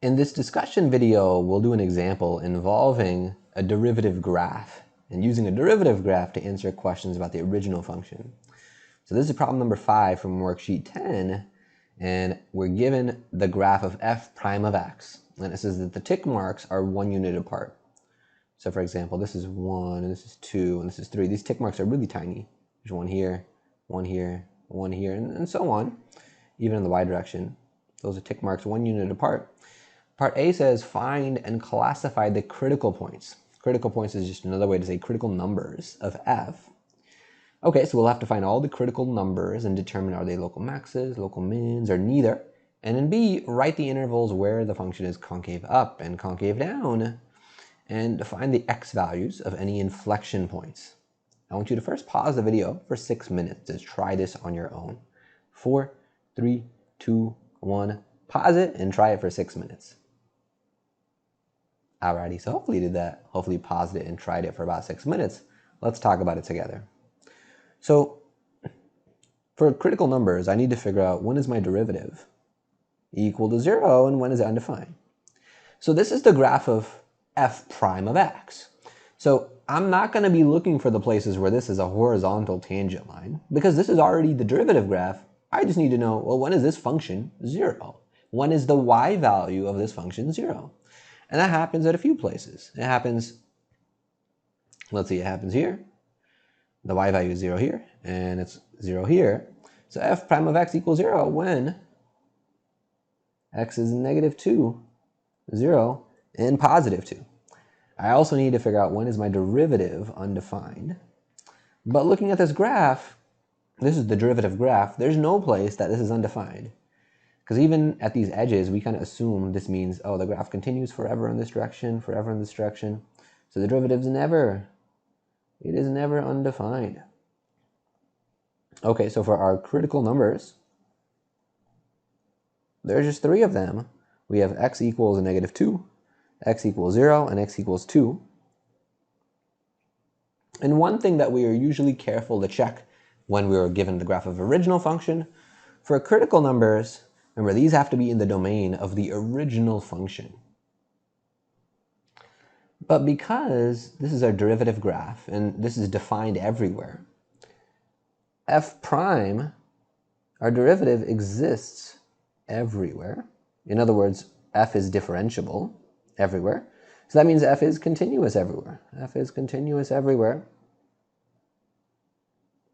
In this discussion video, we'll do an example involving a derivative graph and using a derivative graph to answer questions about the original function. So this is problem number 5 from worksheet 10, and we're given the graph of f prime of x. And it says that the tick marks are 1 unit apart. So for example, this is 1, and this is 2, and this is 3. These tick marks are really tiny. There's 1 here, 1 here, 1 here, and so on, even in the y direction. Those are tick marks 1 unit apart. Part A says find and classify the critical points. Critical points is just another way to say critical numbers of f. Okay, so we'll have to find all the critical numbers and determine are they local maxes, local mins, or neither. And in B, write the intervals where the function is concave up and concave down, and find the x values of any inflection points. I want you to first pause the video for 6 minutes to try this on your own. 4, 3, 2, 1, pause it and try it for 6 minutes. Alrighty, so hopefully you did that. Hopefully you paused it and tried it for about 6 minutes. Let's talk about it together. So for critical numbers, I need to figure out when is my derivative equal to 0 and when is it undefined. So this is the graph of f prime of x. So I'm not going to be looking for the places where this is a horizontal tangent line because this is already the derivative graph. I just need to know, well, when is this function 0? When is the y value of this function 0? And that happens at a few places. It happens, let's see, it happens here. The y value is 0 here, and it's 0 here. So f prime of x equals 0 when x is negative 2, 0, and positive 2. I also need to figure out when is my derivative undefined. But looking at this graph, this is the derivative graph, there's no place that this is undefined. Because even at these edges, we kind of assume this means, oh, the graph continues forever in this direction, forever in this direction. So the derivative is never, it is never undefined. Okay, so for our critical numbers, there's just 3 of them. We have x equals negative 2, x equals 0, and x equals 2. And one thing that we are usually careful to check when we are given the graph of original function, for critical numbers, remember, these have to be in the domain of the original function. But because this is our derivative graph, and this is defined everywhere, f prime, our derivative exists everywhere. In other words, f is differentiable everywhere. So that means f is continuous everywhere. F is continuous everywhere.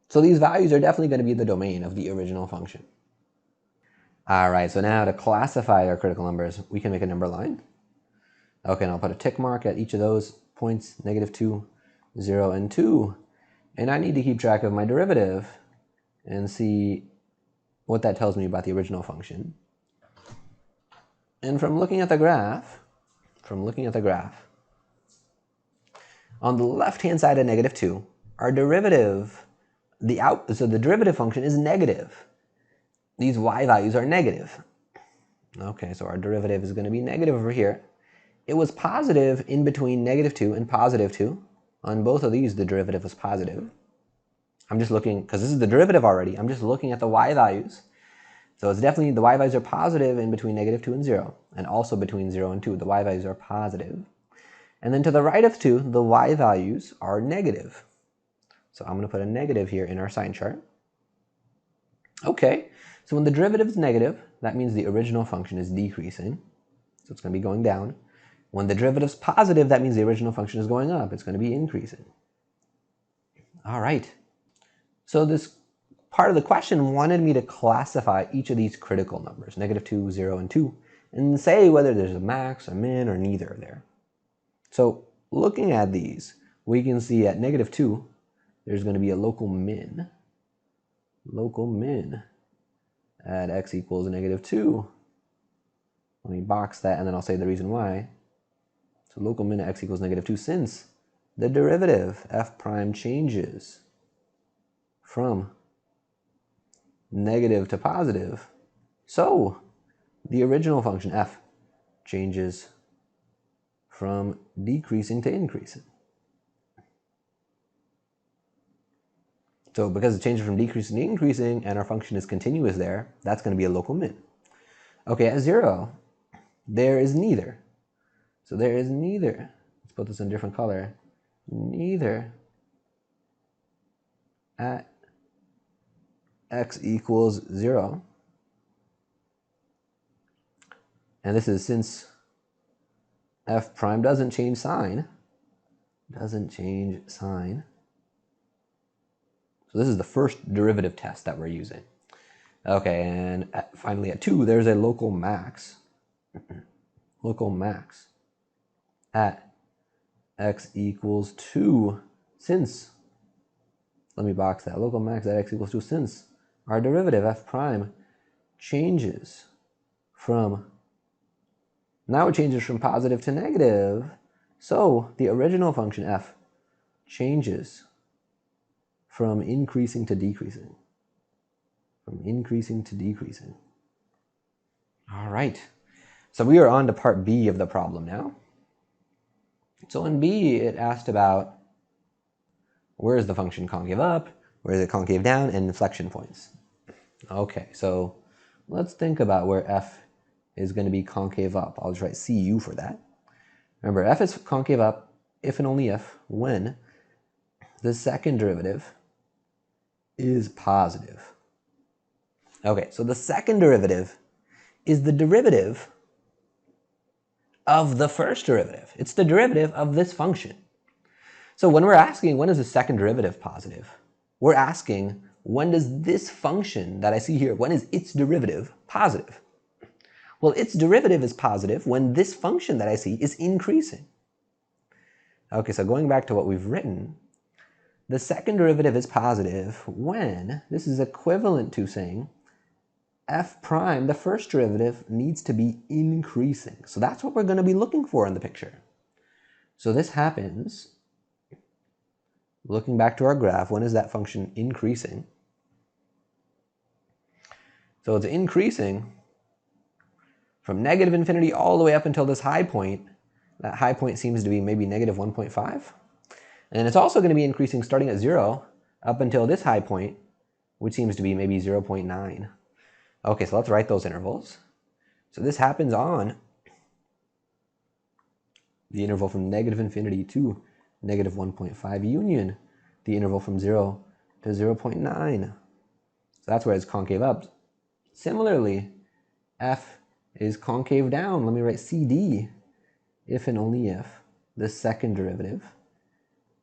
So these values are definitely going to be the domain of the original function. Alright, so now to classify our critical numbers, we can make a number line. Okay, and I'll put a tick mark at each of those points, negative 2, 0, and 2. And I need to keep track of my derivative and see what that tells me about the original function. And from looking at the graph, on the left-hand side of negative 2, our derivative, so the derivative function is negative. These y values are negative. Okay, so our derivative is going to be negative over here. It was positive in between negative 2 and positive 2. On both of these, the derivative was positive. I'm just looking, because this is the derivative already, I'm just looking at the y values. So it's definitely, the y values are positive in between negative 2 and 0, and also between 0 and 2, the y values are positive. And then to the right of 2, the y values are negative. So I'm going to put a negative here in our sign chart. Okay, so when the derivative is negative, that means the original function is decreasing. So it's going to be going down. When the derivative is positive, that means the original function is going up. It's going to be increasing. All right. So this part of the question wanted me to classify each of these critical numbers, negative 2, 0, and 2, and say whether there's a max, a min, or neither there. So looking at these, we can see at negative 2, there's going to be a local min. Local min at x equals negative 2. Let me box that, and then I'll say the reason why. So local min at x equals negative 2, since the derivative, f prime, changes from negative to positive, so the original function f changes from decreasing to increasing. So because it changes from decreasing to increasing and our function is continuous there, that's going to be a local min. Okay, at 0, there is neither. So there is neither, let's put this in a different color, neither at x equals 0. And this is since f prime doesn't change sign. So this is the first derivative test that we're using. Okay, and finally at 2, there's a local max. Local max at x equals 2 since, let me box that, local max at x equals 2 since our derivative f prime changes from, now it changes from positive to negative. So the original function f changes from increasing to decreasing. All right. So we are on to part B of the problem now. So in B, it asked about where is the function concave up, where is it concave down, and inflection points. Okay, so let's think about where f is going to be concave up. I'll just write CU for that. Remember, f is concave up if and only if when the second derivative is positive. Okay, so the second derivative is the derivative of the first derivative. It's the derivative of this function. So when we're asking when is the second derivative positive, we're asking when does this function that I see here, when is its derivative positive? Well, its derivative is positive when this function that I see is increasing. Okay, so going back to what we've written, the second derivative is positive when this is equivalent to saying f prime, the first derivative, needs to be increasing. So that's what we're going to be looking for in the picture. So this happens, looking back to our graph, when is that function increasing? So it's increasing from negative infinity all the way up until this high point. That high point seems to be maybe negative 1.5. And it's also going to be increasing starting at 0 up until this high point, which seems to be maybe 0.9. Okay, so let's write those intervals. So this happens on the interval from negative infinity to negative 1.5 union the interval from 0 to 0.9. So that's where it's concave up. Similarly, f is concave down. Let me write CD if and only if the second derivative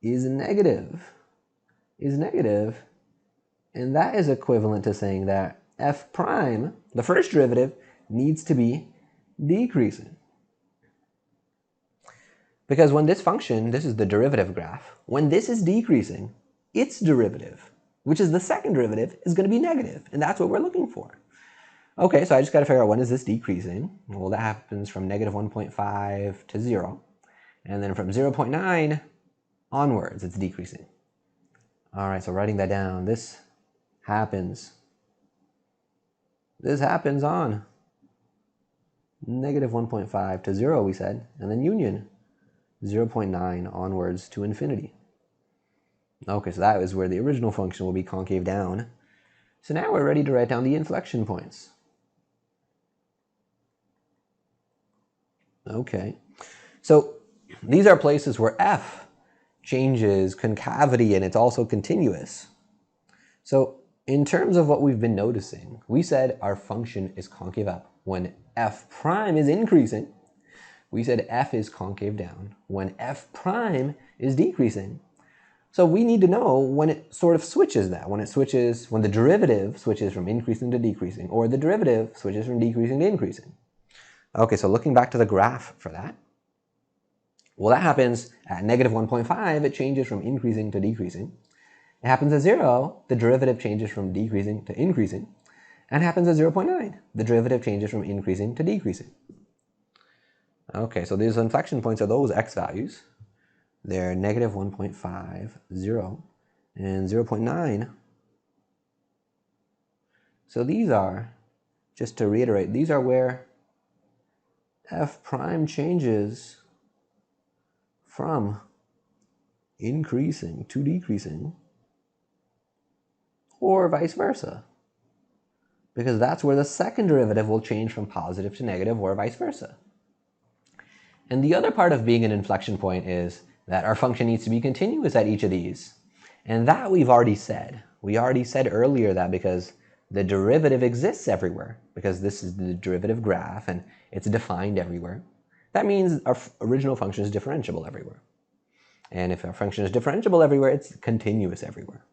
is negative, and that is equivalent to saying that f prime, the first derivative, needs to be decreasing. Because when this function, this is the derivative graph, when this is decreasing, its derivative, which is the second derivative, is going to be negative, and that's what we're looking for. Okay, so I just got to figure out when is this decreasing. Well, that happens from negative 1.5 to 0, and then from 0.9 onwards, it's decreasing. All right, so writing that down, this happens on negative 1.5 to 0, we said, and then union 0.9 onwards to infinity. Okay, so that is where the original function will be concave down. So now we're ready to write down the inflection points. Okay, so these are places where f changes concavity and it's also continuous. So in terms of what we've been noticing, we said our function is concave up when f prime is increasing. We said f is concave down when f prime is decreasing. So we need to know when it sort of switches that, when the derivative switches from increasing to decreasing, or the derivative switches from decreasing to increasing. Okay, so looking back to the graph for that, well, that happens at negative 1.5, it changes from increasing to decreasing. It happens at 0, the derivative changes from decreasing to increasing. And it happens at 0.9, the derivative changes from increasing to decreasing. Okay, so these inflection points are those x values. They're negative 1.5, 0, and 0.9. So these are, just to reiterate, these are where f prime changes from increasing to decreasing, or vice versa, because that's where the second derivative will change from positive to negative, or vice versa. And the other part of being an inflection point is that our function needs to be continuous at each of these. And that we've already said. We already said earlier that because the derivative exists everywhere, because this is the derivative graph and it's defined everywhere. That means our original function is differentiable everywhere. And if our function is differentiable everywhere, it's continuous everywhere.